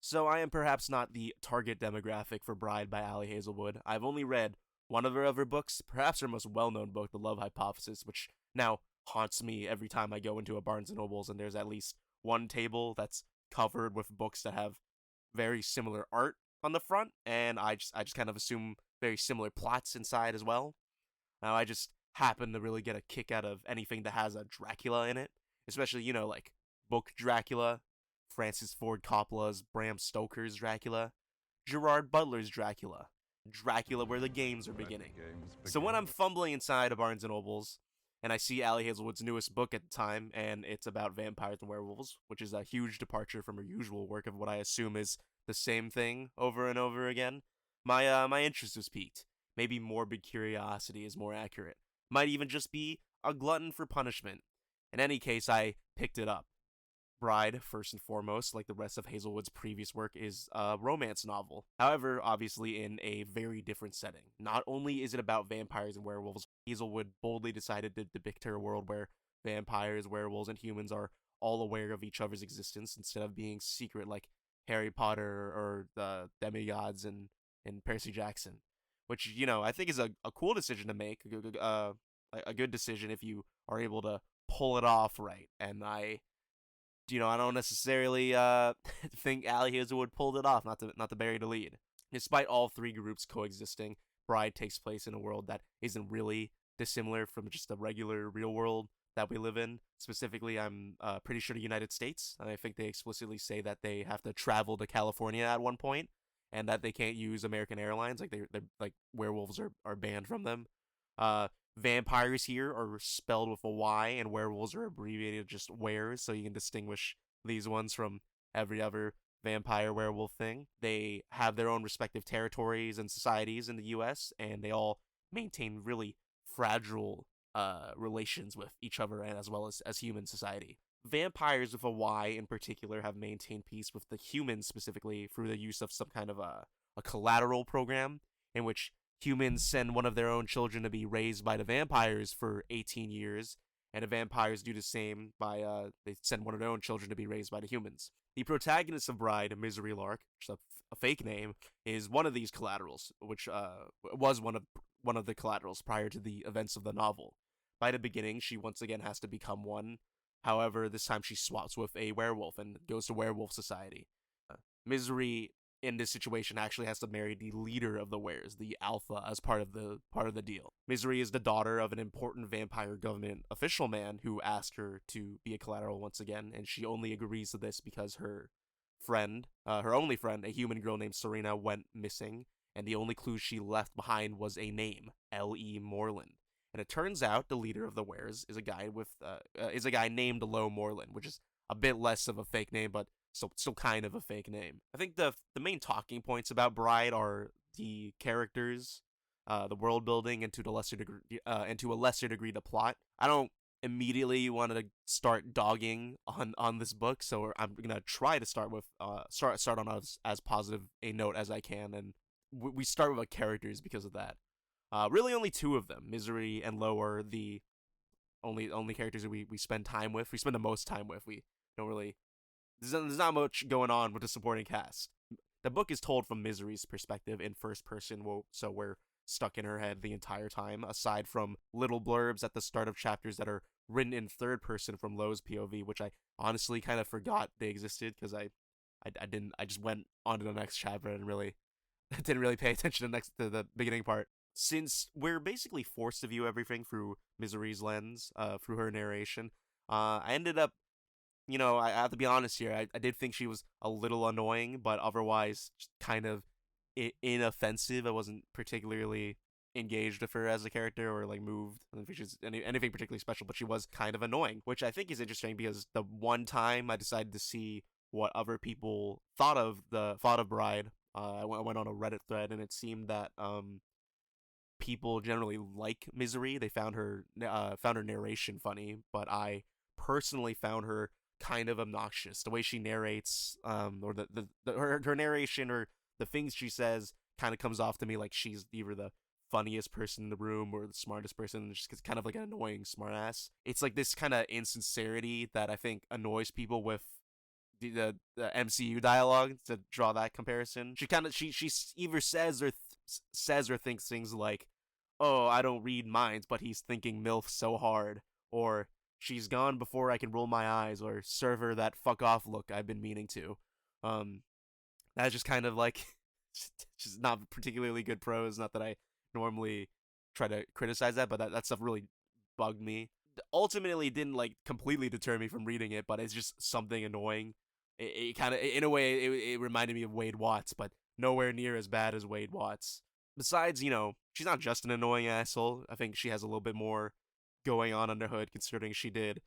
So I am perhaps not the target demographic for Bride by Ali Hazelwood. I've only read one of her other books, perhaps her most well-known book, The Love Hypothesis, which now haunts me every time I go into a Barnes and Nobles and there's at least one table that's covered with books that have very similar art on the front, and I just kind of assume very similar plots inside as well. Now I just happen to really get a kick out of anything that has a Dracula in it, especially like book Dracula, Francis Ford Coppola's Bram Stoker's Dracula, Gerard Butler's Dracula, Dracula where the games are beginning. So when I'm fumbling inside a Barnes and Nobles and I see Ali Hazelwood's newest book at the time, and it's about vampires and werewolves, which is a huge departure from her usual work of what I assume is the same thing over and over again, my interest was piqued. Maybe morbid curiosity is more accurate. Might even just be a glutton for punishment. In any case, I picked it up. Bride, first and foremost, like the rest of Hazelwood's previous work, is a romance novel. However, obviously in a very different setting. Not only is it about vampires and werewolves, Hazelwood boldly decided to depict her world where vampires, werewolves, and humans are all aware of each other's existence instead of being secret like Harry Potter or the demigods and Percy Jackson. Which, I think is a cool decision to make, a good decision if you are able to pull it off right. And I don't necessarily think Ali Hazelwood pulled it off. Not to bury the lead. Despite all three groups coexisting, Bride takes place in a world that isn't really dissimilar from just the regular real world that we live in. Specifically, I'm pretty sure the United States. And I think they explicitly say that they have to travel to California at one point, and that they can't use American Airlines. Like they're like werewolves are banned from them. Uh, Vampires here are spelled with a Y, and werewolves are abbreviated just wares, so you can distinguish these ones from every other vampire werewolf thing. They have their own respective territories and societies in the U.S., and they all maintain really fragile relations with each other and as well as human society. Vampires with a Y in particular have maintained peace with the humans specifically through the use of some kind of a collateral program in which humans send one of their own children to be raised by the vampires for 18 years, and the vampires do the same by they send one of their own children to be raised by the humans. The protagonist of Bride, Misery Lark, which is a fake name, is one of these collaterals, which was one of the collaterals prior to the events of the novel. By the beginning, she once again has to become one. However, this time she swaps with a werewolf and goes to werewolf society. Misery in this situation actually has to marry the leader of the wares, the alpha, as part of the deal. Misery is the daughter of an important vampire government official man who asked her to be a collateral once again, and she only agrees to this because her friend, her only friend, a human girl named Serena, went missing, and the only clue she left behind was a name, L.E. Moreland. And it turns out the leader of the wares is a guy named Lo Moreland, which is a bit less of a fake name, but still kind of a fake name. I think the main talking points about Bride are the characters, the world building, and to a lesser degree the plot. I don't immediately want to start dogging on this book, so I'm gonna try to start with start on as positive a note as I can, and we start with characters because of that. Really, only two of them, Misery and Lo, are the only characters that we spend time with. We spend the most time with. We don't really. There's not much going on with the supporting cast. The book is told from Misery's perspective in first person, so we're stuck in her head the entire time, aside from little blurbs at the start of chapters that are written in third person from Lo's POV, which I honestly kind of forgot they existed because I just went on to the next chapter and really didn't really pay attention to the beginning part. Since we're basically forced to view everything through Misery's lens, through her narration, I ended up, I have to be honest here. I did think she was a little annoying, but otherwise kind of inoffensive. I wasn't particularly engaged with her as a character or like moved. I don't think she's anything particularly special, but she was kind of annoying, which I think is interesting because the one time I decided to see what other people thought of Bride, I went on a Reddit thread, and it seemed that people generally like Misery. They found her narration funny, but I personally found her kind of obnoxious. The way she narrates, or her narration or the things she says kind of comes off to me like she's either the funniest person in the room or the smartest person, just kind of like an annoying smartass. It's like this kind of insincerity that I think annoys people with the MCU dialogue to draw that comparison. She kind of she either says or thinks things like, "Oh, I don't read minds, but he's thinking MILF so hard," or "She's gone before I can roll my eyes," or "Serve her that fuck off look I've been meaning to." Um, that's just kind of like just not particularly good prose. Not that I normally try to criticize that, but that stuff really bugged me. Ultimately, it didn't like completely deter me from reading it, but it's just something annoying. It kind of, in a way, it reminded me of Wade Watts, but nowhere near as bad as Wade Watts. Besides, she's not just an annoying asshole. I think she has a little bit more going on under hood, considering she did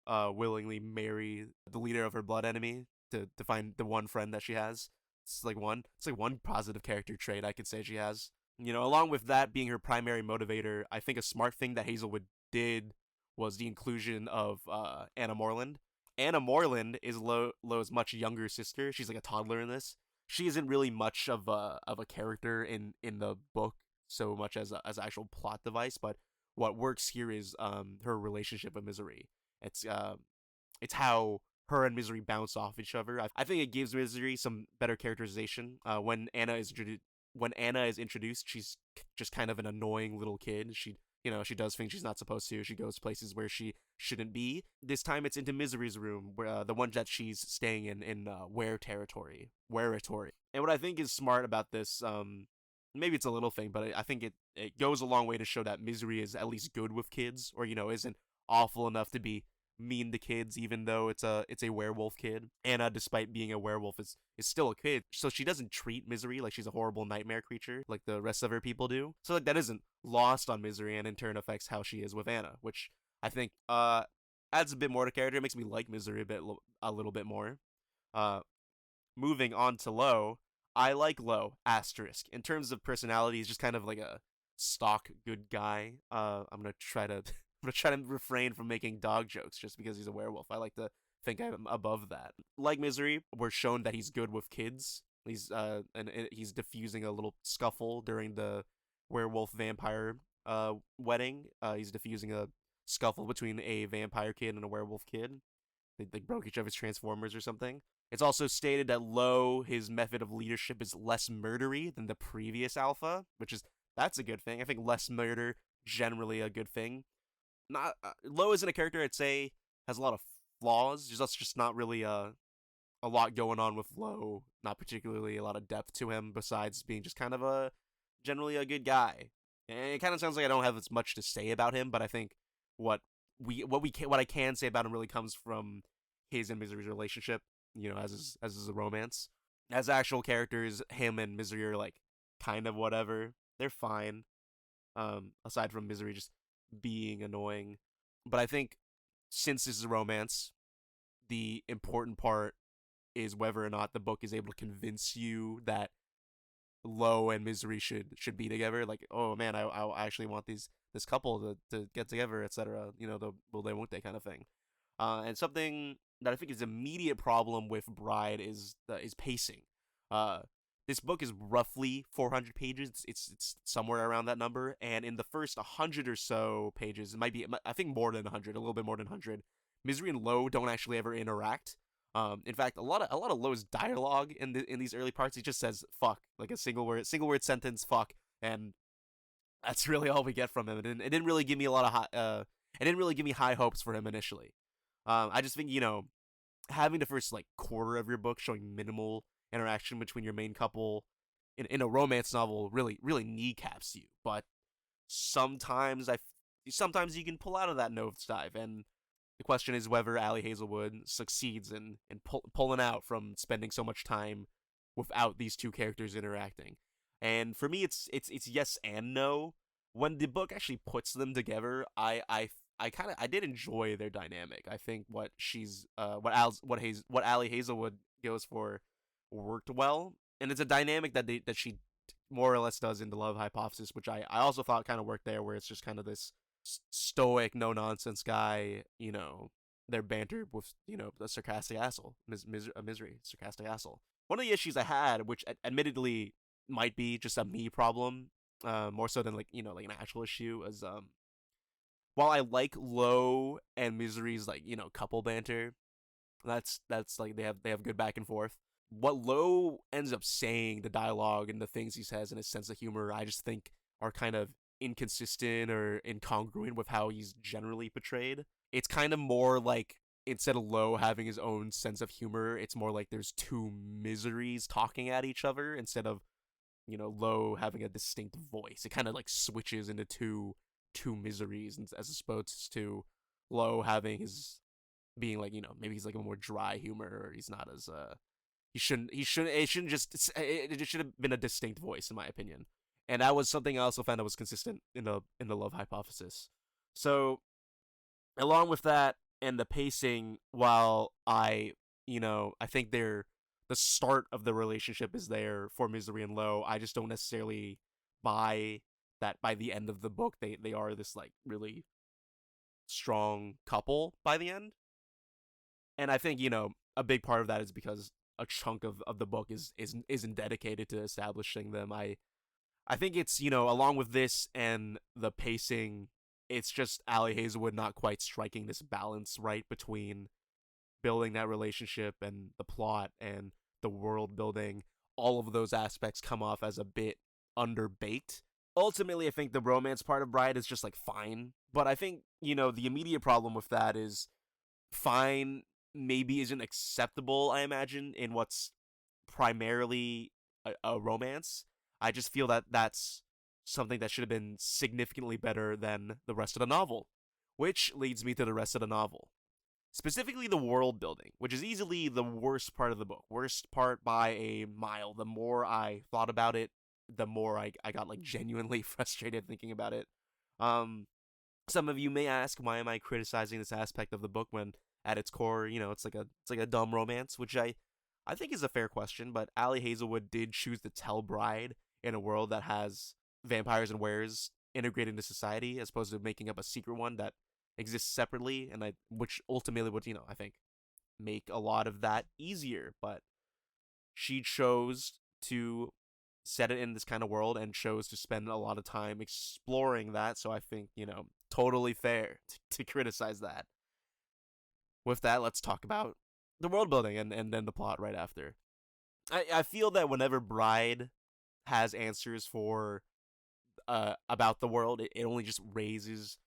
willingly marry the leader of her blood enemy to find the one friend that she has. It's like one positive character trait I could say she has. Along with that being her primary motivator, I think a smart thing that Hazelwood did was the inclusion of Anna Moreland. Anna Moreland is Lo's much younger sister. She's like a toddler in this. She isn't really much of a character in the book so much as actual plot device, but what works here is her relationship with Misery. It's how her and Misery bounce off each other. I think it gives Misery some better characterization. When Anna is introduced, she's just kind of an annoying little kid. She does things she's not supposed to. She goes places where she shouldn't be. This time it's into Misery's room, where the one that she's staying in Were territory, Weretory. And what I think is smart about this, maybe it's a little thing, but I think it goes a long way to show that Misery is at least good with kids, or isn't awful enough to be mean to kids, even though it's a werewolf kid. Anna, despite being a werewolf, is still a kid, so she doesn't treat Misery like she's a horrible nightmare creature like the rest of her people do. So like that isn't lost on Misery, and in turn affects how she is with Anna, which I think adds a bit more to character. It makes me like Misery a little bit more. Uh, Moving on to Lo, I like Lo asterisk in terms of personality. He's just kind of like a stock good guy. I'm gonna try to I'm gonna try to refrain from making dog jokes just because he's a werewolf. I like to think I'm above that. Like Misery, we're shown that he's good with kids. And he's diffusing a little scuffle during the werewolf vampire wedding. He's diffusing a scuffle between a vampire kid and a werewolf kid. They broke each other's transformers or something. It's also stated that Lo, his method of leadership is less murdery than the previous alpha, that's a good thing. I think less murder generally a good thing. Not Lo isn't a character I'd say has a lot of flaws. There's just not really a lot going on with Lo. Not particularly a lot of depth to him besides being just kind of generally a good guy. And it kind of sounds like I don't have as much to say about him, but I think what I can say about him really comes from his and Misery's relationship. As a romance. As actual characters, him and Misery are like kind of whatever. They're fine. Aside from Misery just being annoying. But I think since this is a romance, the important part is whether or not the book is able to convince you that Lo and Misery should be together. Like, oh man, I actually want this couple to get together, etc. Will they, won't they kind of thing. And something that I think is an immediate problem with Bride is pacing. This book is roughly 400 pages. It's somewhere around that number, and in the first 100 or so pages, it might be, I think, more than 100, a little bit more than 100. Misery and Lo don't actually ever interact. In fact, a lot of Lo's dialogue in these early parts, he just says "fuck," like a single word sentence, "fuck," and that's really all we get from him. It didn't really give me a lot of it didn't really give me high hopes for him initially. I just think having the first like quarter of your book showing minimal interaction between your main couple in a romance novel really kneecaps you. But sometimes sometimes you can pull out of that nosedive, and the question is whether Ali Hazelwood succeeds in pulling out from spending so much time without these two characters interacting. And for me, it's yes and no. When the book actually puts them together, I did enjoy their dynamic. I think what Ali Hazelwood goes for worked well, and it's a dynamic that she more or less does in the Love Hypothesis, which I also thought kind of worked there, where it's just kind of this stoic, no nonsense guy. Their banter with a sarcastic asshole, Misery, sarcastic asshole. One of the issues I had, which admittedly might be just a me problem, more so than like an actual issue, is while I like Lo and Misery's like couple banter, That's like they have good back and forth. What Lowe ends up saying, the dialogue and the things he says and his sense of humor, I just think are kind of inconsistent or incongruent with how he's generally portrayed. It's kind of more like instead of Lowe having his own sense of humor, it's more like there's two miseries talking at each other instead of Lowe having a distinct voice. It kind of like switches into two miseries as opposed to Lowe having his being like maybe he's like a more dry humor or he's not as he shouldn't just it should have been a distinct voice in my opinion. And that was something I also found that was consistent in the love hypothesis. So along with that and the pacing, while I think the start of the relationship is there for Misery and Low, I just don't necessarily buy that by the end of the book they are this like really strong couple by the end. And I think a big part of that is because a chunk of the book isn't dedicated to establishing them. I think it's along with this and the pacing, it's just Ali Hazelwood not quite striking this balance right between building that relationship and the plot and the world building. All of those aspects come off as a bit underbaked. Ultimately, I think the romance part of Bride is just like fine, but I think the immediate problem with that is fine maybe isn't acceptable, I imagine, in what's primarily a romance. I just feel that that's something that should have been significantly better than the rest of the novel. Which leads me to the rest of the novel. Specifically the world building, which is easily the worst part of the book. Worst part by a mile. The more I thought about it, the more I got like genuinely frustrated thinking about it. Um, some of you may ask, why am I criticizing this aspect of the book when at its core, it's like a dumb romance, which I think is a fair question, but Ali Hazelwood did choose to tell Bride in a world that has vampires and wares integrated into society as opposed to making up a secret one that exists separately, and which ultimately would, I think make a lot of that easier, but she chose to set it in this kind of world and chose to spend a lot of time exploring that, so I think, totally fair to criticize that. With that, let's talk about the world building and then the plot right after. I feel that whenever Bride has answers for about the world, it only just raises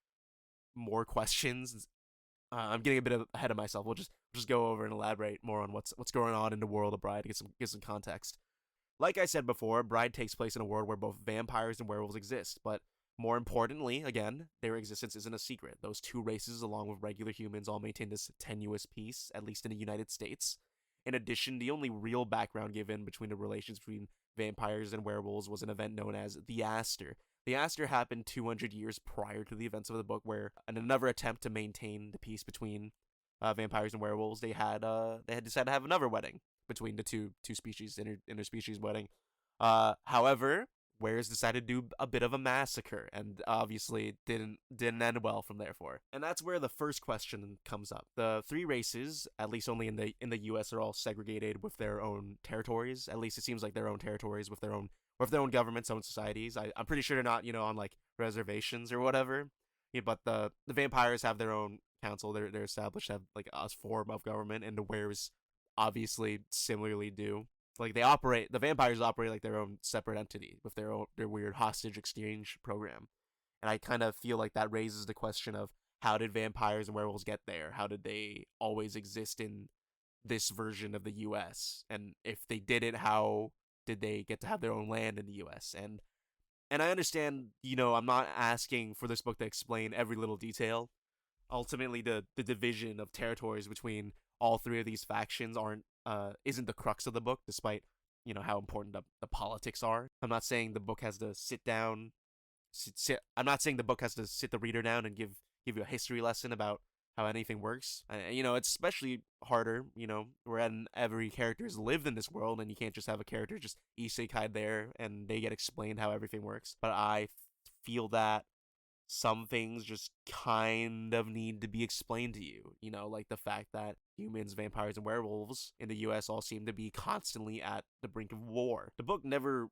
more questions. I'm getting a bit ahead of myself. We'll just go over and elaborate more on what's going on in the world of Bride to get some context. Like I said before, Bride takes place in a world where both vampires and werewolves exist, but more importantly, again, their existence isn't a secret. Those two races, along with regular humans, all maintain this tenuous peace, at least in the United States. In addition, the only real background given between the relations between vampires and werewolves was an event known as the Aster. The Aster happened 200 years prior to the events of the book, where in another attempt to maintain the peace between vampires and werewolves, they had decided to have another wedding between the two species, interspecies wedding. However, Wares decided to do a bit of a massacre, and obviously didn't end well from therefore. And that's where the first question comes up. The three races, at least only in the U.S., are all segregated with their own territories. At least it seems like their own territories with their own governments, own societies. I'm pretty sure they're not on like reservations or whatever. Yeah, but the vampires have their own council. They're established to have like a form of government, and the Wares obviously similarly do. Like the vampires operate like their own separate entity with their weird hostage exchange program. And I kind of feel like that raises the question of, how did vampires and werewolves get there? How did they always exist in this version of the US? And if they did it, how did they get to have their own land in the US? And I understand, I'm not asking for this book to explain every little detail. Ultimately, the division of territories between all three of these factions isn't the crux of the book, despite how important the politics are. I'm not saying the book has to sit down. I'm not saying the book has to sit the reader down and give you a history lesson about how anything works. It's especially harder, when every character has lived in this world, and you can't just have a character just isekai there and they get explained how everything works. But I feel that some things just kind of need to be explained to you. Like the fact that humans, vampires, and werewolves in the US all seem to be constantly at the brink of war. The book never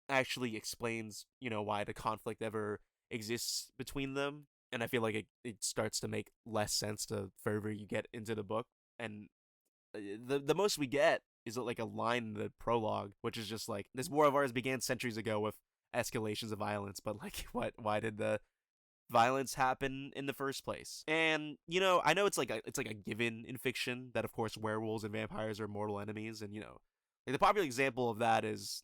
actually explains, why the conflict ever exists between them. And I feel like it starts to make less sense the further you get into the book. And the most we get is like a line in the prologue, which is just like, this war of ours began centuries ago with escalations of violence, but like, why did the violence happen in the first place? And I know it's like a given in fiction that of course werewolves and vampires are mortal enemies, and like the popular example of that is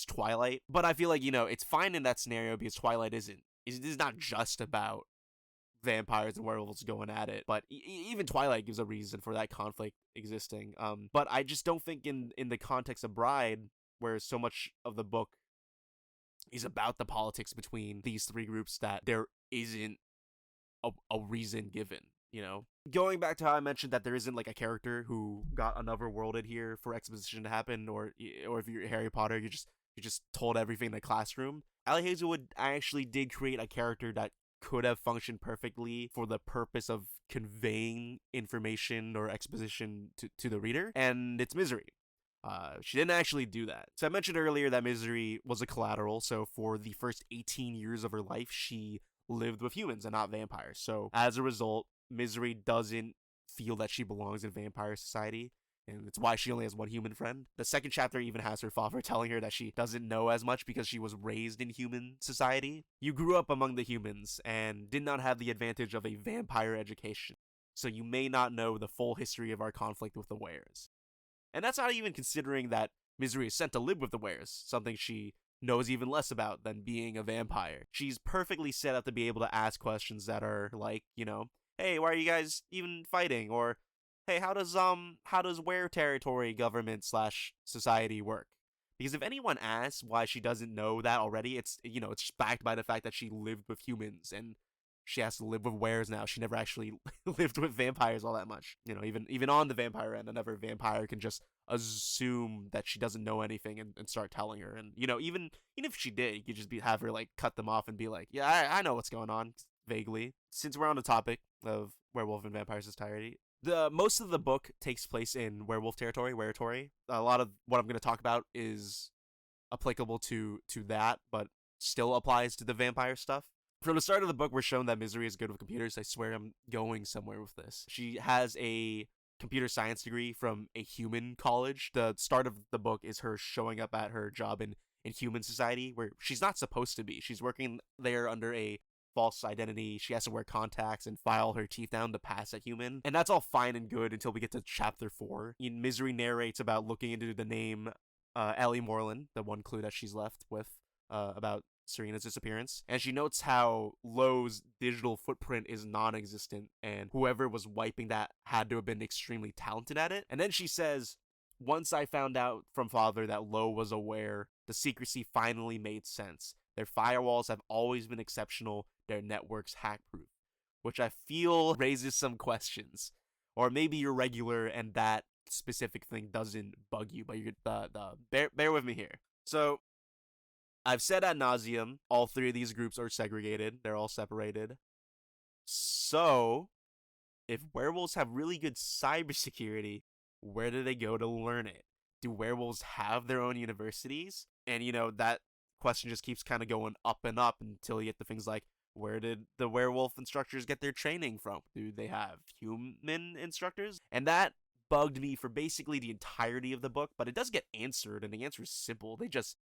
Twilight. But I feel like it's fine in that scenario because Twilight is not just about vampires and werewolves going at it, but even Twilight gives a reason for that conflict existing. But I just don't think in the context of Bride, where so much of the book is about the politics between these three groups, that there isn't a reason given. Going back to how I mentioned that there isn't like a character who got another worlded here for exposition to happen, or if you're Harry Potter, you just told everything in the classroom. Ali Hazelwood actually did create a character that could have functioned perfectly for the purpose of conveying information or exposition to the reader, and it's Misery. She didn't actually do that. So I mentioned earlier that Misery was a collateral, so for the first 18 years of her life, she lived with humans and not vampires. So as a result, Misery doesn't feel that she belongs in vampire society, and it's why she only has one human friend. The second chapter even has her father telling her that she doesn't know as much because she was raised in human society. You grew up among the humans and did not have the advantage of a vampire education, so you may not know the full history of our conflict with the wares. And that's not even considering that Misery is sent to live with the wares, something she knows even less about than being a vampire. She's perfectly set up to be able to ask questions that are like, hey, why are you guys even fighting? Or, hey, how does were territory government / society work? Because if anyone asks why she doesn't know that already, it's backed by the fact that she lived with humans and she has to live with wares now. She never actually lived with vampires all that much. Even on the vampire end, another vampire can just assume that she doesn't know anything and start telling her. And even if she did, you could just have her like cut them off and be like, yeah, I know what's going on vaguely. Since we're on the topic of werewolf and vampire society, the most of the book takes place in werewolf territory, weretory. A lot of what I'm going to talk about is applicable to that, but still applies to the vampire stuff. From the start of the book, we're shown that Misery is good with computers. I swear I'm going somewhere with this. She has a computer science degree from a human college. The start of the book is her showing up at her job in human society, where she's not supposed to be. She's working there under a false identity. She has to wear contacts and file her teeth down to pass as human. And that's all fine and good until we get to chapter 4. Misery narrates about looking into the name Ellie Moreland, the one clue that she's left with about Serena's disappearance, and she notes how Lowe's digital footprint is non-existent, and whoever was wiping that had to have been extremely talented at it. And then she says, once I found out from father that Lowe was aware, the secrecy finally made sense. Their firewalls have always been exceptional, their networks hack-proof, which I feel raises some questions. Or maybe you're regular and that specific thing doesn't bug you, but you're bear with me here. So I've said ad nauseum, all three of these groups are segregated. They're all separated. So, if werewolves have really good cybersecurity, where do they go to learn it? Do werewolves have their own universities? And, that question just keeps kind of going up and up until you get to things like, where did the werewolf instructors get their training from? Do they have human instructors? And that bugged me for basically the entirety of the book, but it does get answered, and the answer is simple. They just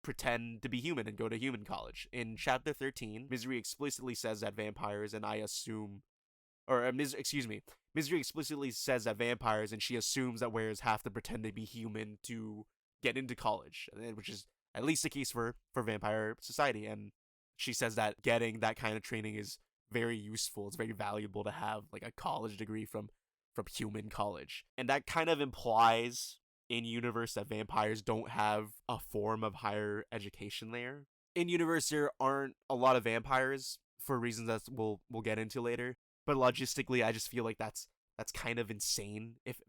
pretend to be human and go to human college. In chapter 13, Misery explicitly says that vampires, and I assume, Misery explicitly says that vampires, and she assumes that wearers have to pretend to be human to get into college, which is at least the case for vampire society. And she says that getting that kind of training is very useful. It's very valuable to have like a college degree from human college. And that kind of implies in universe that vampires don't have a form of higher education there. In universe, there aren't a lot of vampires for reasons that we'll get into later. But logistically, I just feel like that's kind of insane. If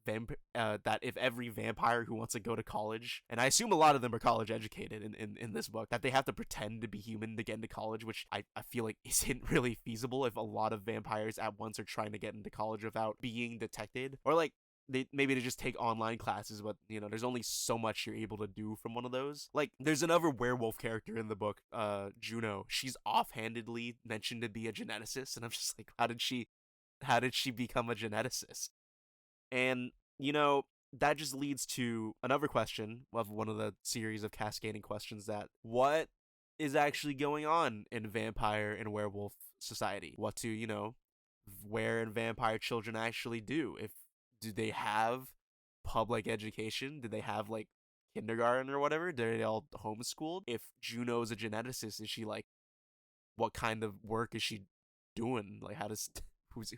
every vampire who wants to go to college, and I assume a lot of them are college educated in this book, that they have to pretend to be human to get into college, which I feel like isn't really feasible if a lot of vampires at once are trying to get into college without being detected. Or like, maybe they just take online classes, but there's only so much you're able to do from one of those. Like, there's another werewolf character in the book, Juno. She's offhandedly mentioned to be a geneticist, and I'm just like, how did she become a geneticist? And you know, that just leads to another question of one of the series of cascading questions, that what is actually going on in vampire and werewolf society? What do, where and vampire children actually do? If do they have public education? Do they have like kindergarten or whatever? Are they all homeschooled? If Juno's a geneticist, is she like, what kind of work is she doing? Like, how does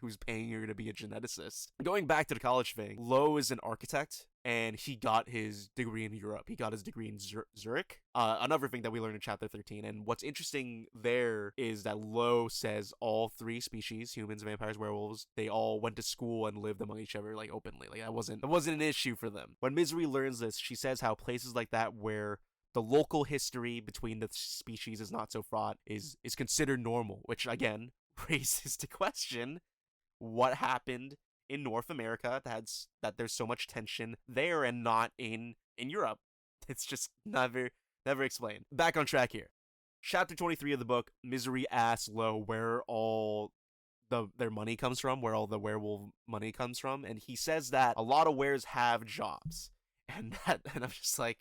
who's paying her to be a geneticist? Going back to the college thing, Lowe is an architect, and he got his degree in Europe. He got his degree in Zurich. Another thing that we learned in chapter 13, and what's interesting there is that Lowe says all three species, humans, vampires, werewolves, they all went to school and lived among each other like openly. Like that wasn't an issue for them. When Misery learns this, she says how places like that where the local history between the species is not so fraught is considered normal, which again raises the question, what happened in North America that there's so much tension there and not in Europe? It's just never explained. Back on track here. Chapter 23 of the book, Misery asks Lowe where all their money comes from, where all the werewolf money comes from, and he says that a lot of wares have jobs. And I'm just like,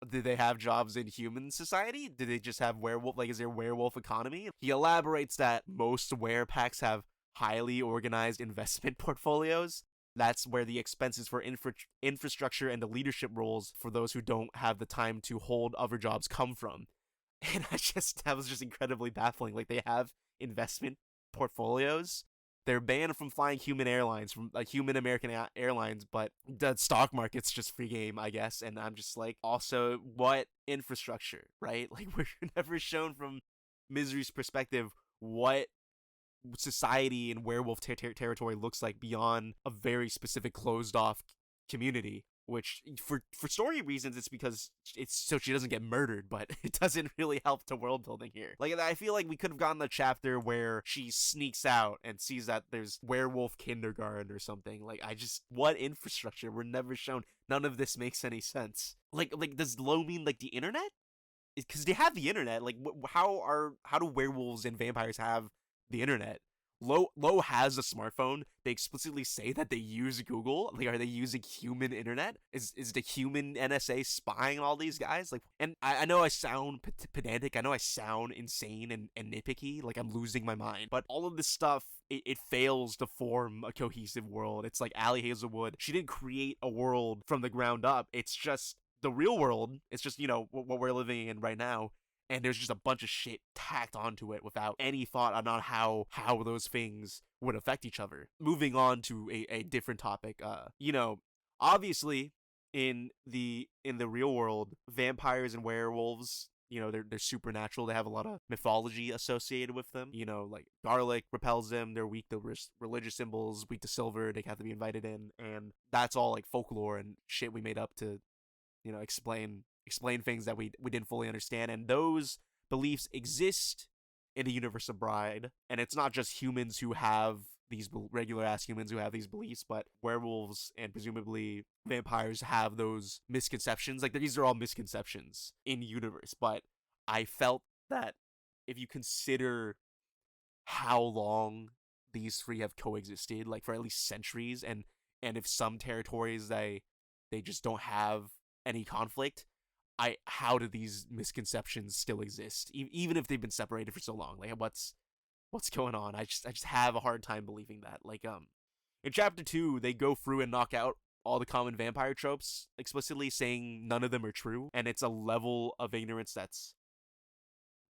do they have jobs in human society? Do they just have werewolf? Like, is there werewolf economy? He elaborates that most were packs have highly organized investment portfolios. That's where the expenses for infrastructure and the leadership roles for those who don't have the time to hold other jobs come from. And that was just incredibly baffling. Like, they have investment portfolios. They're banned from flying human airlines, from like human American airlines, but the stock market's just free game, I guess. And I'm just like, also, what infrastructure, right? Like, we're never shown from Misery's perspective what society in werewolf territory looks like beyond a very specific closed off community, which for story reasons it's because it's so she doesn't get murdered, but it doesn't really help to world building here. Like, I feel like we could have gotten a chapter where she sneaks out and sees that there's werewolf kindergarten or something. Like, what infrastructure? We're never shown. None of this makes any sense. Like does Low mean like the internet? Because they have the internet. Like, how do werewolves and vampires have the internet? Low has a smartphone. They explicitly say that they use Google. Like, are they using human internet? Is the human NSA spying on all these guys? Like, and I know I sound pedantic. I know I sound insane and nitpicky. Like, I'm losing my mind. But all of this stuff, it fails to form a cohesive world. It's like Ali Hazelwood. She didn't create a world from the ground up. It's just the real world. It's just, what we're living in right now. And there's just a bunch of shit tacked onto it without any thought on how those things would affect each other. Moving on to a different topic, obviously in the real world, vampires and werewolves, they're supernatural. They have a lot of mythology associated with them. Like garlic repels them. They're weak to religious symbols, weak to silver. They have to be invited in, and that's all like folklore and shit we made up to, explain things that we didn't fully understand. And those beliefs exist in the universe of Bride, and it's not just humans who have these regular ass humans who have these beliefs, but werewolves and presumably vampires have those misconceptions. Like, these are all misconceptions in universe. But I felt that if you consider how long these three have coexisted, like for at least centuries, and if some territories they just don't have any conflict, how do these misconceptions still exist, even if they've been separated for so long? Like, what's going on? I just have a hard time believing that. Like, in chapter 2, they go through and knock out all the common vampire tropes, explicitly saying none of them are true, and it's a level of ignorance that's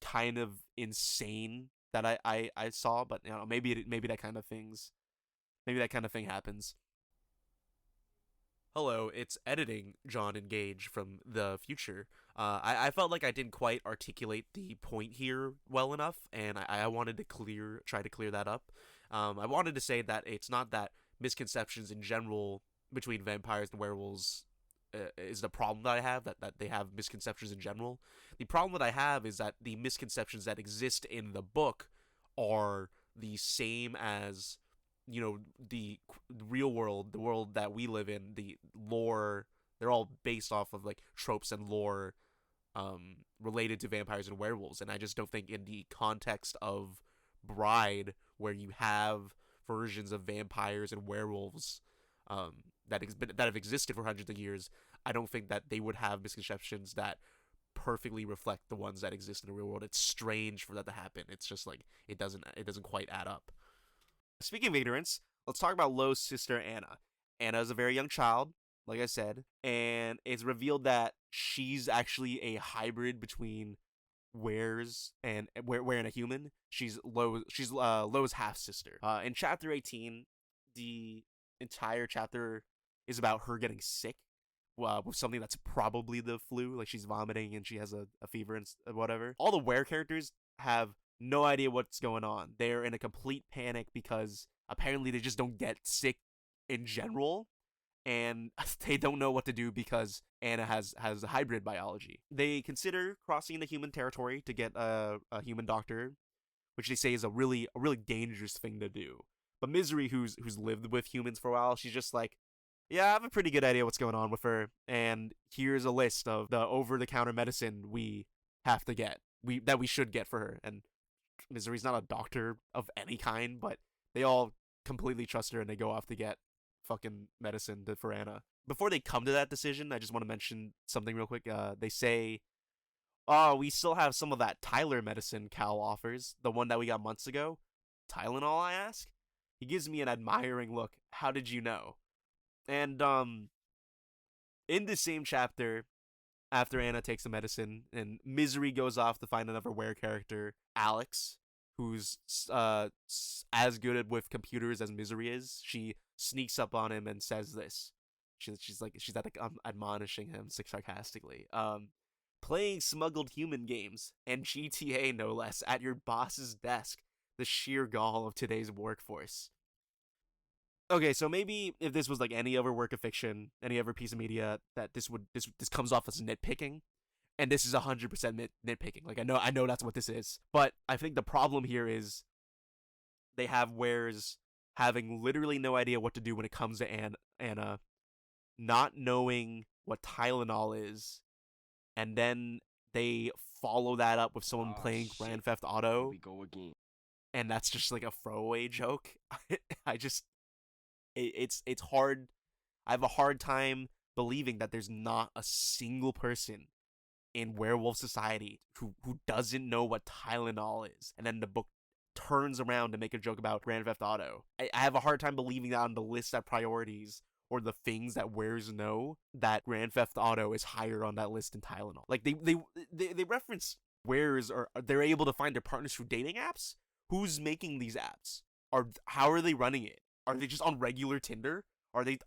kind of insane that I saw. But maybe that kind of thing happens. Hello, it's editing John and Gage from the future. I felt like I didn't quite articulate the point here well enough, and I wanted to try to clear that up. I wanted to say that it's not that misconceptions in general between vampires and werewolves is the problem that I have, that they have misconceptions in general. The problem that I have is that the misconceptions that exist in the book are the same as the real world, the world that we live in, the lore. They're all based off of like tropes and lore related to vampires and werewolves. And I just don't think in the context of Bride, where you have versions of vampires and werewolves, that have existed for hundreds of years, I don't think that they would have misconceptions that perfectly reflect the ones that exist in the real world. It's strange for that to happen. It's just like it doesn't quite add up. Speaking of ignorance, let's talk about Lo's sister Anna. Anna is a very young child, like I said, and it's revealed that she's actually a hybrid between Ware's and Ware and a human. She's Lo's half sister. In chapter 18, the entire chapter is about her getting sick with something that's probably the flu. Like she's vomiting and she has a fever and whatever. All the Ware characters have no idea what's going on. They're in a complete panic because apparently they just don't get sick in general, and they don't know what to do because Anna has hybrid biology. They consider crossing into human territory to get a human doctor, which they say is a really dangerous thing to do. But Misery, who's lived with humans for a while, she's just like, yeah, I have a pretty good idea what's going on with her, and here's a list of the over-the-counter medicine we have to get, that we should get for her. And Misery's not a doctor of any kind, but they all completely trust her and they go off to get fucking medicine for Anna. Before they come to that decision, I just want to mention something real quick. They say, oh, we still have some of that Tyler medicine Cal offers, the one that we got months ago. Tylenol, I ask? He gives me an admiring look. How did you know? And in the same chapter, after Anna takes the medicine and Misery goes off to find another Ware character, Alex, who's as good with computers as Misery is, she sneaks up on him and says this. She's admonishing him sarcastically. Playing smuggled human games and GTA no less at your boss's desk. The sheer gall of today's workforce. Okay, so maybe if this was like any other work of fiction, any other piece of media, that this comes off as nitpicking, and this is 100% nitpicking. Like I know that's what this is, but I think the problem here is they have Wares having literally no idea what to do when it comes to Anna, not knowing what Tylenol is, and then they follow that up with someone playing Grand Theft Auto. Here we go again. And that's just like a throwaway joke. It's hard. I have a hard time believing that there's not a single person in werewolf society who doesn't know what Tylenol is. And then the book turns around to make a joke about Grand Theft Auto. I have a hard time believing that on the list of priorities or the things that Wares know, that Grand Theft Auto is higher on that list than Tylenol. Like they reference Wares, or they're able to find their partners through dating apps. Who's making these apps? How are they running it? Are they just on regular Tinder? Are they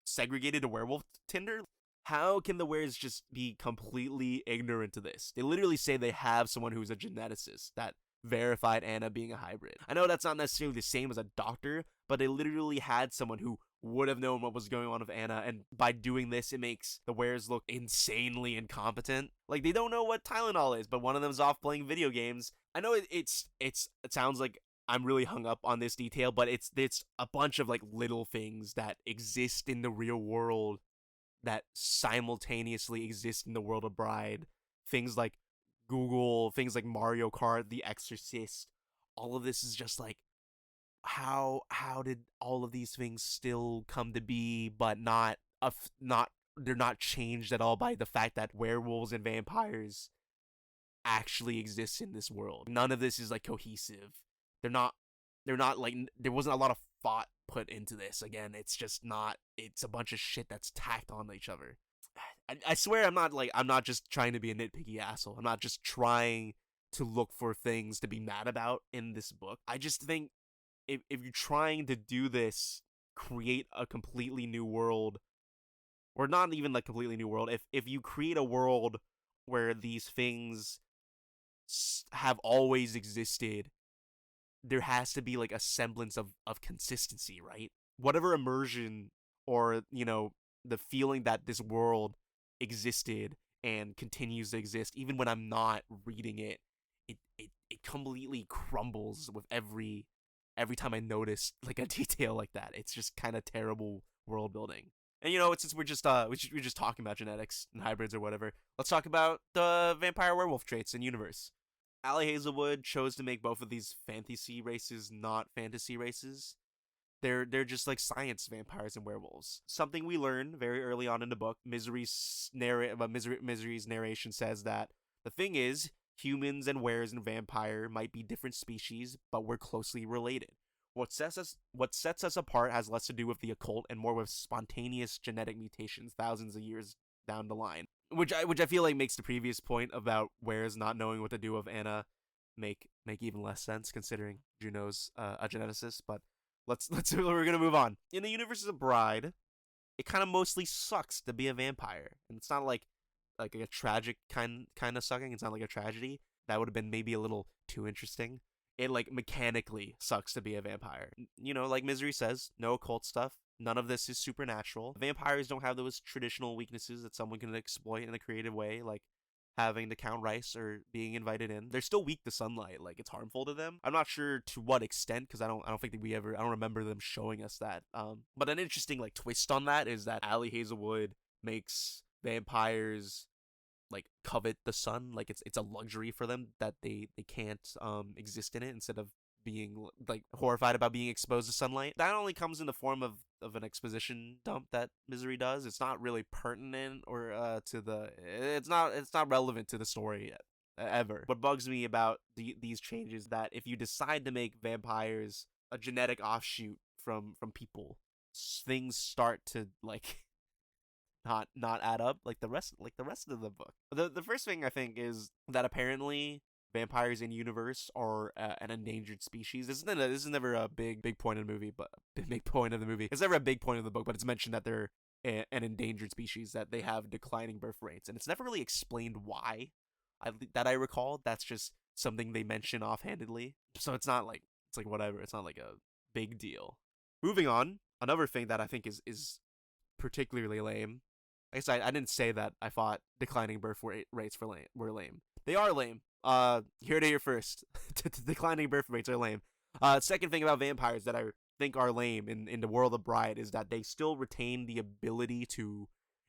segregated to werewolf Tinder? How can the Wares just be completely ignorant to this? They literally say they have someone who's a geneticist that verified Anna being a hybrid. I know that's not necessarily the same as a doctor, but they literally had someone who would have known what was going on with Anna, and by doing this, it makes the Wares look insanely incompetent. Like, they don't know what Tylenol is, but one of them's off playing video games. I know it sounds like I'm really hung up on this detail, but it's a bunch of like little things that exist in the real world that simultaneously exist in the world of Bride. Things like Google, things like Mario Kart, The Exorcist. All of this is just like, how did all of these things still come to be, but they're not changed at all by the fact that werewolves and vampires actually exist in this world. None of this is like cohesive. They're not like, there wasn't a lot of thought put into this. Again, it's a bunch of shit that's tacked on each other. I swear I'm not just trying to be a nitpicky asshole. I'm not just trying to look for things to be mad about in this book. I just think if you're trying to do this, create a completely new world, or not even like completely new world, if you create a world where these things have always existed, there has to be like a semblance of consistency, right? Whatever immersion or, the feeling that this world existed and continues to exist, even when I'm not reading it, it completely crumbles with every time I notice like a detail like that. It's just kind of terrible world building. And since we're just talking about genetics and hybrids or whatever, let's talk about the vampire werewolf traits in universe. Ali Hazelwood chose to make both of these fantasy races not fantasy races. They're just like science vampires and werewolves. Something we learn very early on in the book. Misery's narration says that the thing is, humans and weres and vampire might be different species, but we're closely related. What sets us apart has less to do with the occult and more with spontaneous genetic mutations thousands of years down the line. Which I feel like makes the previous point about weres not knowing what to do with Anna make even less sense considering Juno's a geneticist. But we're gonna move on. In the universe of Bride, it kind of mostly sucks to be a vampire, and it's not like a tragic kind of sucking. It's not like a tragedy. That would have been maybe a little too interesting. It like mechanically sucks to be a vampire. Like Misery says, no occult stuff. None of this is supernatural. Vampires don't have those traditional weaknesses that someone can exploit in a creative way, like having to count rice or being invited in. They're still weak to sunlight, like it's harmful to them. I'm not sure to what extent because I don't think that I don't remember them showing us that. But an interesting like twist on that is that Ali Hazelwood makes vampires like covet the sun, like it's a luxury for them that they can't exist in it, instead of being like horrified about being exposed to sunlight. That only comes in the form of an exposition dump that Misery does. It's not really pertinent or it's not relevant to the story ever. What bugs me about these changes that if you decide to make vampires a genetic offshoot from people, things start to like not add up like the rest of the book. The first thing I think is that apparently vampires in universe are an endangered species. This is never a big point of the movie, but big point of the movie. It's never a big point of the book, but it's mentioned that they're an endangered species, that they have declining birth rates, and it's never really explained why. That I recall, that's just something they mention offhandedly. So it's like whatever. It's not like a big deal. Moving on, another thing that I think is particularly lame. I guess I didn't say that I thought declining birth rates were lame. They are lame. Here to hear first. Declining birth rates are lame. Second thing about vampires that I think are lame in the world of Bride is that they still retain the ability to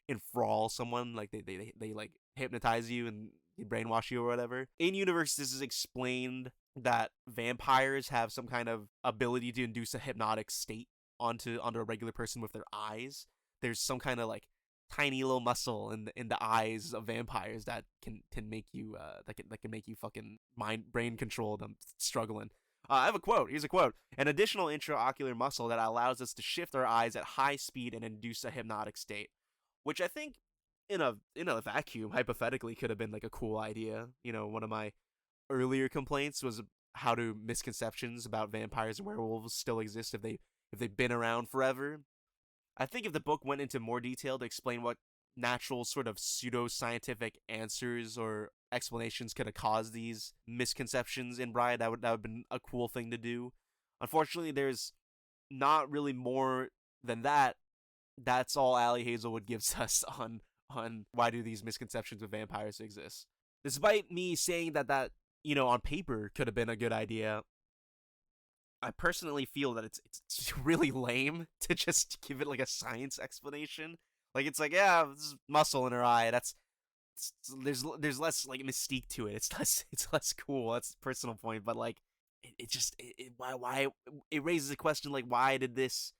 enthrall someone. Like they like hypnotize you and brainwash you or whatever. In universe, this is explained that vampires have some kind of ability to induce a hypnotic state onto a regular person with their eyes. There's some kind of like tiny little muscle in the eyes of vampires that can make you that can make you fucking brain controlled. I'm struggling. I have a quote. Here's a quote. An additional intraocular muscle that allows us to shift our eyes at high speed and induce a hypnotic state, which I think in a vacuum hypothetically could have been like a cool idea. One of my earlier complaints was how do misconceptions about vampires and werewolves still exist if they've been around forever. I think if the book went into more detail to explain what natural sort of pseudo-scientific answers or explanations could have caused these misconceptions in Bride, that would have been a cool thing to do. Unfortunately, there's not really more than that. That's all Ali Hazelwood gives us on why do these misconceptions of vampires exist. Despite me saying that on paper could have been a good idea, I personally feel that it's really lame to just give it like a science explanation. Like it's like, yeah, this is muscle in her eye. There's less like mystique to it. It's less cool. That's a personal point, but like why it raises a question like why did this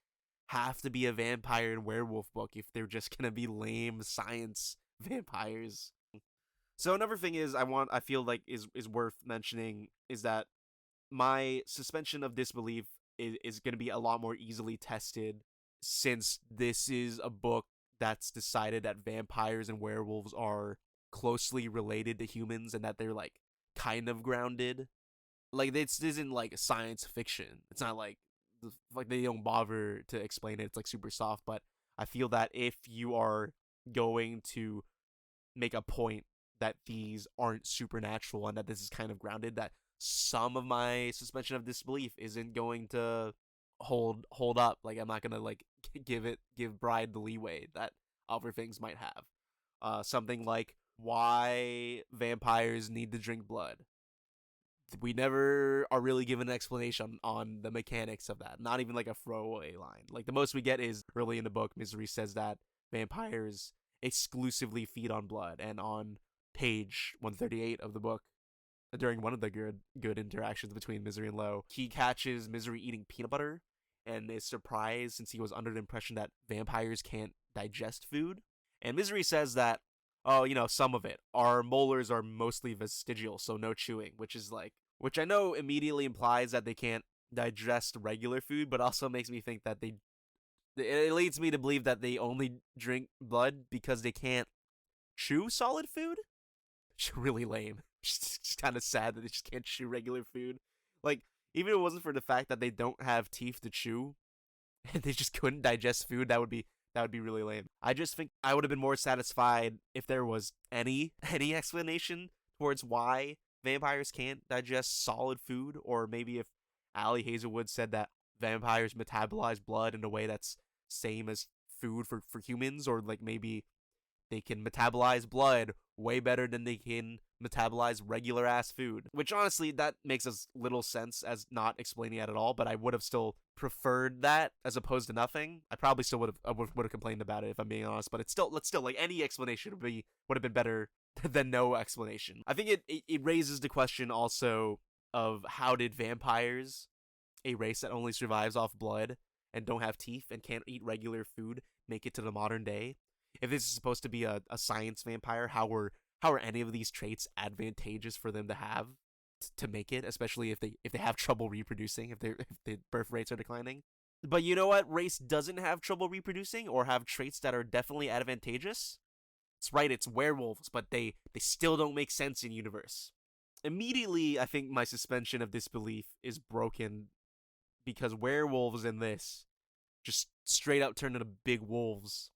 have to be a vampire and werewolf book if they're just gonna be lame science vampires? So another thing I feel like is worth mentioning is that my suspension of disbelief is going to be a lot more easily tested since this is a book that's decided that vampires and werewolves are closely related to humans and that they're like kind of grounded. Like this isn't like science fiction. It's not like they don't bother to explain it. It's like super soft, but I feel that if you are going to make a point that these aren't supernatural and that this is kind of grounded, that some of my suspension of disbelief isn't going to hold up. Like I'm not gonna like give Bride the leeway that other things might have. Something like why vampires need to drink blood. We never are really given an explanation on the mechanics of that. Not even like a throwaway line. Like the most we get is early in the book, Misery says that vampires exclusively feed on blood, and on page 138 of the book, during one of the good interactions between Misery and Lo, he catches Misery eating peanut butter, and is surprised since he was under the impression that vampires can't digest food. And Misery says that, oh, some of it. Our molars are mostly vestigial, so no chewing, which I know immediately implies that they can't digest regular food, but also makes me think that it leads me to believe that they only drink blood because they can't chew solid food. It's really lame. It's kind of sad that they just can't chew regular food. Like, even if it wasn't for the fact that they don't have teeth to chew, and they just couldn't digest food, that would be really lame. I just think I would have been more satisfied if there was any explanation towards why vampires can't digest solid food, or maybe if Ali Hazelwood said that vampires metabolize blood in a way that's same as food for humans, or like maybe they can metabolize blood way better than they can metabolize regular ass food. Which honestly, that makes as little sense as not explaining it at all, but I would have still preferred that as opposed to nothing. I probably still would have complained about it if I'm being honest, but it's still like any explanation would have been better than no explanation. I think it raises the question also of how did vampires, a race that only survives off blood and don't have teeth and can't eat regular food, make it to the modern day? If this is supposed to be a science vampire, how are any of these traits advantageous for them to have to make it, especially if they have trouble reproducing, if the birth rates are declining? But you know what race doesn't have trouble reproducing or have traits that are definitely advantageous? It's right, it's werewolves, but they still don't make sense in universe. Immediately, I think my suspension of disbelief is broken because werewolves in this just straight up turn into big wolves.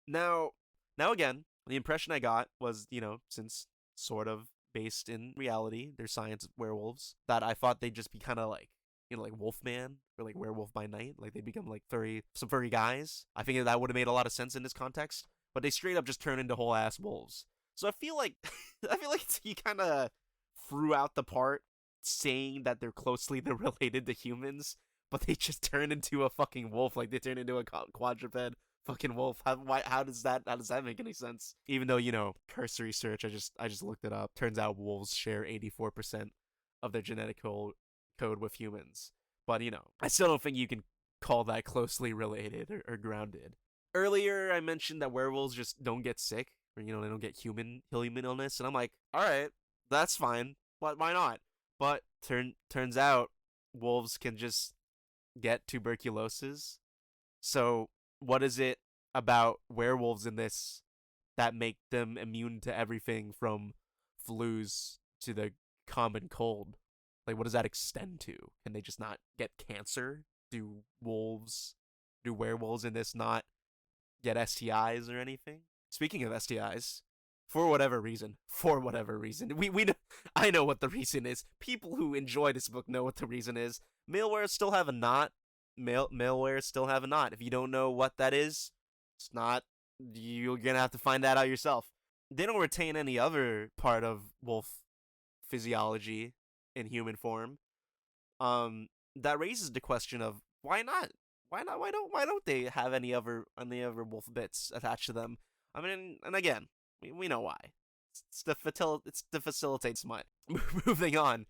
Now again, the impression I got was, since sort of based in reality, they're science werewolves, that I thought they'd just be kind of like, like Wolfman or like Werewolf by Night, like they'd become like some furry guys. I think that would have made a lot of sense in this context, but they straight up just turn into whole ass wolves. So I feel like he kind of threw out the part saying that they're closely related to humans, but they just turn into a fucking wolf, like they turn into a quadruped fucking wolf. How does that make any sense? Even though, cursory search, I just looked it up. Turns out wolves share 84% of their genetic code with humans. But I still don't think you can call that closely related or grounded. Earlier I mentioned that werewolves just don't get sick, or they don't get human illness, and I'm like, all right, that's fine. Why not? But turns out wolves can just get tuberculosis. So what is it about werewolves in this that make them immune to everything from flus to the common cold? Like, what does that extend to? Can they just not get cancer? Do werewolves in this not get STIs or anything? Speaking of STIs, for whatever reason, I know what the reason is. People who enjoy this book know what the reason is. Malewares still have a knot. Malewares still have a knot. If you don't know what that is, it's not. You're gonna have to find that out yourself. They don't retain any other part of wolf physiology in human form. That raises the question of why not? Why don't they have any other wolf bits attached to them? I mean, and again, we know why. It's to facilitate smut. Moving on.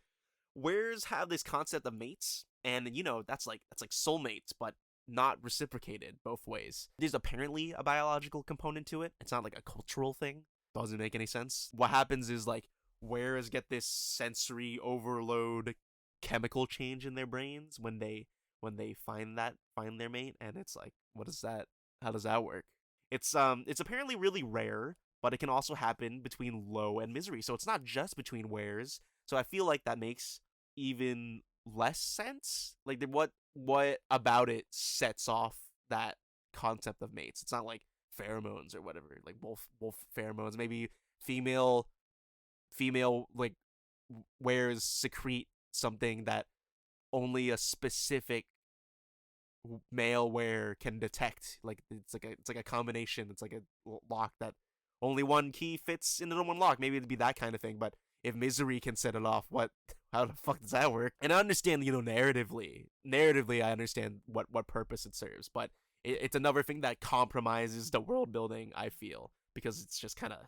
Wares have this concept of mates, and that's like soulmates, but not reciprocated both ways. There's apparently a biological component to it. It's not like a cultural thing. Doesn't make any sense. What happens is like wares get this sensory overload chemical change in their brains when they find their mate, and it's like, what is that? How does that work? It's apparently really rare, but it can also happen between Low and Misery. So it's not just between wares. So I feel like that makes even less sense. Like, what about it sets off that concept of mates? It's not like pheromones or whatever, like wolf pheromones. Maybe female like wares secrete something that only a specific male were can detect. Like it's like a combination. It's like a lock that only one key fits into the one lock. Maybe it'd be that kind of thing. But if Misery can set it off, how the fuck does that work? And I understand, narratively, I understand what purpose it serves, but it's another thing that compromises the world building, I feel, because it's just kind of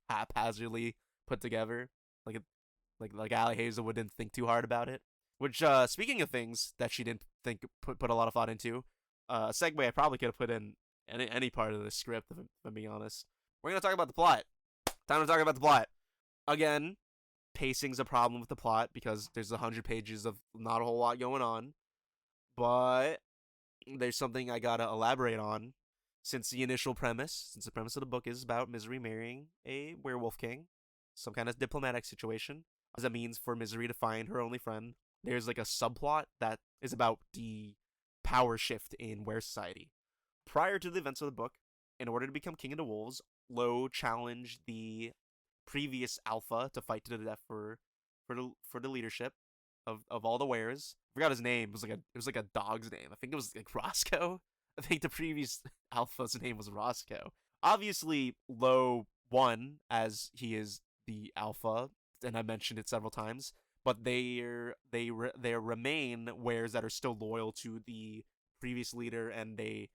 haphazardly put together. Like Ali Hazelwood didn't think too hard about it. Which, speaking of things that she didn't think put a lot of thought into, a segue I probably could have put in any part of the script, if I'm being honest. We're gonna talk about the plot. Time to talk about the plot. Again, pacing's a problem with the plot because there's 100 pages of not a whole lot going on. But there's something I gotta elaborate on. Since the premise of the book is about Misery marrying a werewolf king, some kind of diplomatic situation, as a means for Misery to find her only friend, there's like a subplot that is about the power shift in Were society. Prior to the events of the book, in order to become king of the wolves, Lo challenged the previous alpha to fight to the death for the leadership of all the wares. I forgot his name. It was like a dog's name. I think it was like Roscoe. I think the previous alpha's name was Roscoe. Obviously, Lo won as he is the alpha, and I mentioned it several times. But they remain wares that are still loyal to the previous leader, and they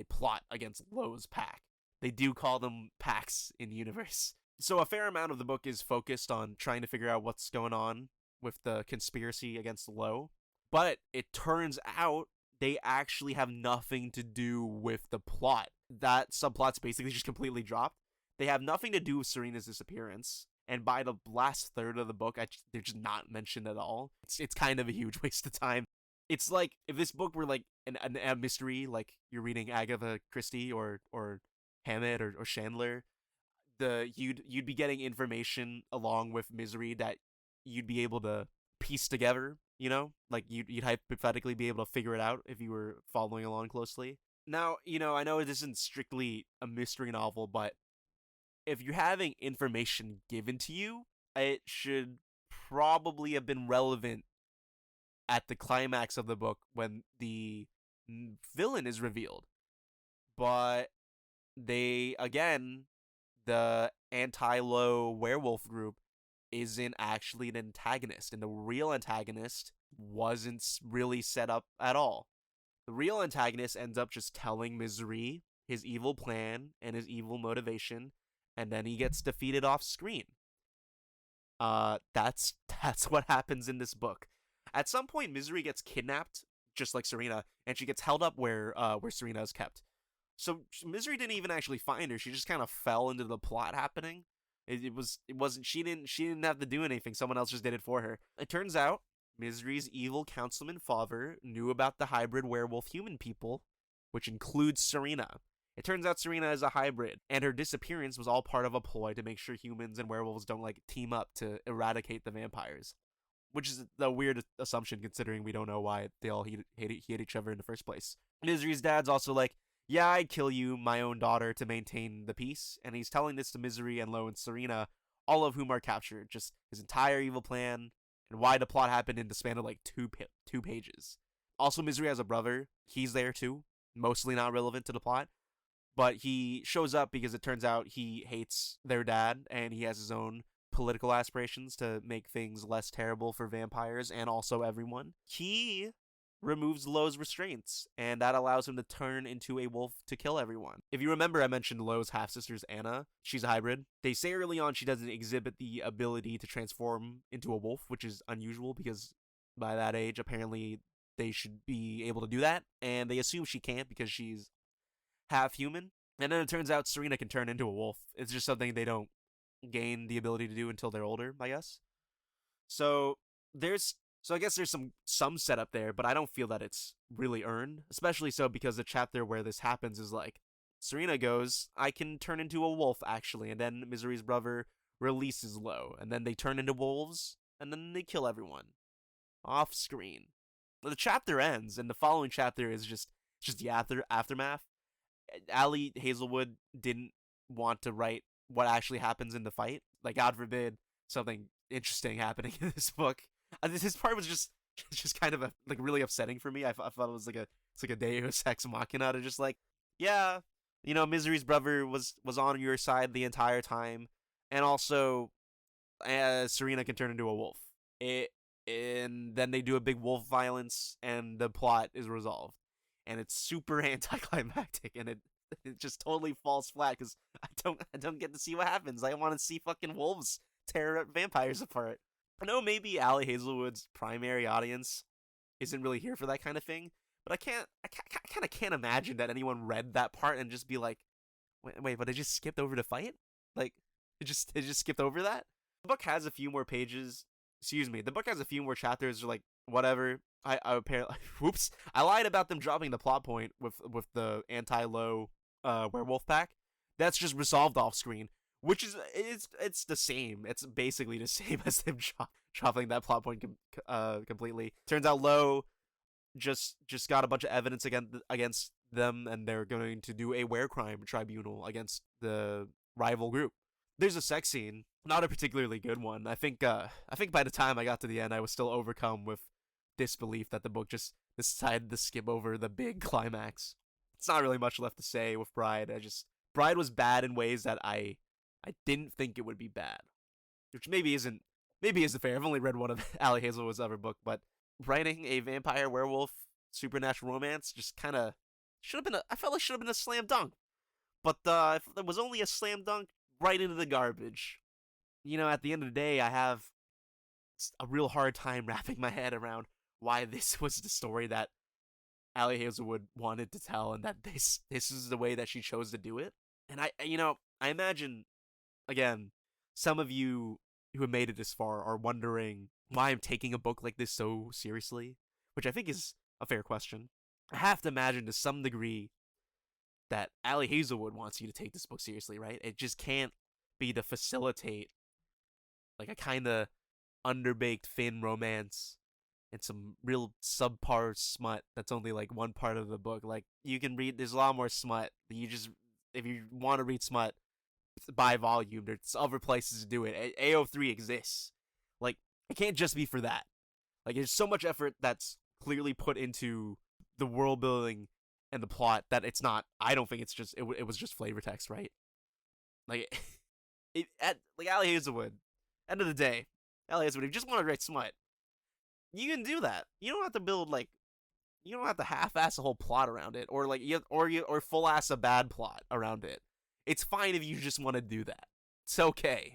plot against Lo's pack. They do call them packs in universe. So a fair amount of the book is focused on trying to figure out what's going on with the conspiracy against Lo. But it turns out they actually have nothing to do with the plot. That subplot's basically just completely dropped. They have nothing to do with Serena's disappearance. And by the last third of the book, they're just not mentioned at all. It's kind of a huge waste of time. It's like if this book were like a mystery, like you're reading Agatha Christie or Hammett or Chandler, you'd be getting information along with Misery that you'd be able to piece together, you know? Like you'd hypothetically be able to figure it out if you were following along closely. Now, I know it isn't strictly a mystery novel, but if you're having information given to you, it should probably have been relevant at the climax of the book when the villain is revealed. But they, again, the anti-Lo werewolf group isn't actually an antagonist, and the real antagonist wasn't really set up at all. The real antagonist ends up just telling Misery his evil plan and his evil motivation, and then he gets defeated off screen. That's what happens in this book. At some point, Misery gets kidnapped, just like Serena, and she gets held up where Serena is kept. So Misery didn't even actually find her. She just kind of fell into the plot happening. It wasn't she didn't have to do anything. Someone else just did it for her. It turns out Misery's evil councilman father knew about the hybrid werewolf human people, which includes Serena. It turns out Serena is a hybrid, and her disappearance was all part of a ploy to make sure humans and werewolves don't team up to eradicate the vampires. Which is a weird assumption considering we don't know why they all hate each other in the first place. Misery's dad's also like, yeah, I'd kill you, my own daughter, to maintain the peace. And he's telling this to Misery and Lo and Serena, all of whom are captured. Just his entire evil plan and why the plot happened in the span of two pages. Also, Misery has a brother. He's there too. Mostly not relevant to the plot. But he shows up because it turns out he hates their dad and he has his own political aspirations to make things less terrible for vampires and also everyone. He removes Lo's restraints, and that allows him to turn into a wolf to kill everyone. If you remember, I mentioned Lo's half-sister's Anna. She's a hybrid. They say early on she doesn't exhibit the ability to transform into a wolf, which is unusual because by that age, apparently, they should be able to do that, and they assume she can't because she's half human. And then it turns out Serena can turn into a wolf. It's just something they don't gain the ability to do until they're older, I guess. So I guess there's some setup there, but I don't feel that it's really earned. Especially so because the chapter where this happens is like, Serena goes, I can turn into a wolf, actually, and then Misery's brother releases Lo, and then they turn into wolves, and then they kill everyone. Off screen. The chapter ends, and the following chapter is just the aftermath. Ali Hazelwood didn't want to write what actually happens in the fight. Like, God forbid something interesting happening in this book. This part was just kind of really upsetting for me. I thought it was like a Deus Ex Machina to just like, yeah, Misery's brother was on your side the entire time, and also Serena can turn into a wolf. And then they do a big wolf violence, and the plot is resolved, and it's super anticlimactic, and it just totally falls flat because I don't get to see what happens. I want to see fucking wolves tear vampires apart. I know maybe Ali Hazelwood's primary audience isn't really here for that kind of thing, but I kind of can't imagine that anyone read that part and just be like, wait, but it just skipped over to fight? Like, it just skipped over that? The book has a few more pages. Excuse me. The book has a few more chapters. Or like whatever. I apparently. Whoops. I lied about them dropping the plot point with the anti-low werewolf pack. That's just resolved off screen, which is it's the same. It's basically the same as them dropping that plot point completely. Turns out Low just got a bunch of evidence against them, and they're going to do a were crime tribunal against the rival group. There's a sex scene, not a particularly good one. I think by the time I got to the end, I was still overcome with disbelief that the book just decided to skip over the big climax. It's not really much left to say with Bride. Bride was bad in ways that I didn't think it would be bad, which maybe isn't fair. I've only read one of Ali Hazelwood's other book, but writing a vampire werewolf supernatural romance just kind of I felt like should have been a slam dunk. But if it was only a slam dunk, right into the garbage. You know, at the end of the day, I have a real hard time wrapping my head around why this was the story that Ali Hazelwood wanted to tell, and that this is the way that she chose to do it. And I imagine, again, some of you who have made it this far are wondering why I'm taking a book like this so seriously, which I think is a fair question. I have to imagine to some degree that Ali Hazelwood wants you to take this book seriously, right? It just can't be to facilitate like a kind of underbaked thin romance and some real subpar smut that's only like one part of the book. Like, you can read, there's a lot more smut. If you want to read smut, buy volume. There's other places to do it. AO3 exists. Like, it can't just be for that. Like, there's so much effort that's clearly put into the world building and the plot that it's not. I don't think it's just. It was just flavor text, right? Like, like Ali Hazelwood. End of the day, Ali Hazelwood. If you just want to write smut, you can do that. You don't have to build like. You don't have to half-ass a whole plot around it, or like or full-ass a bad plot around it. It's fine if you just want to do that. It's okay.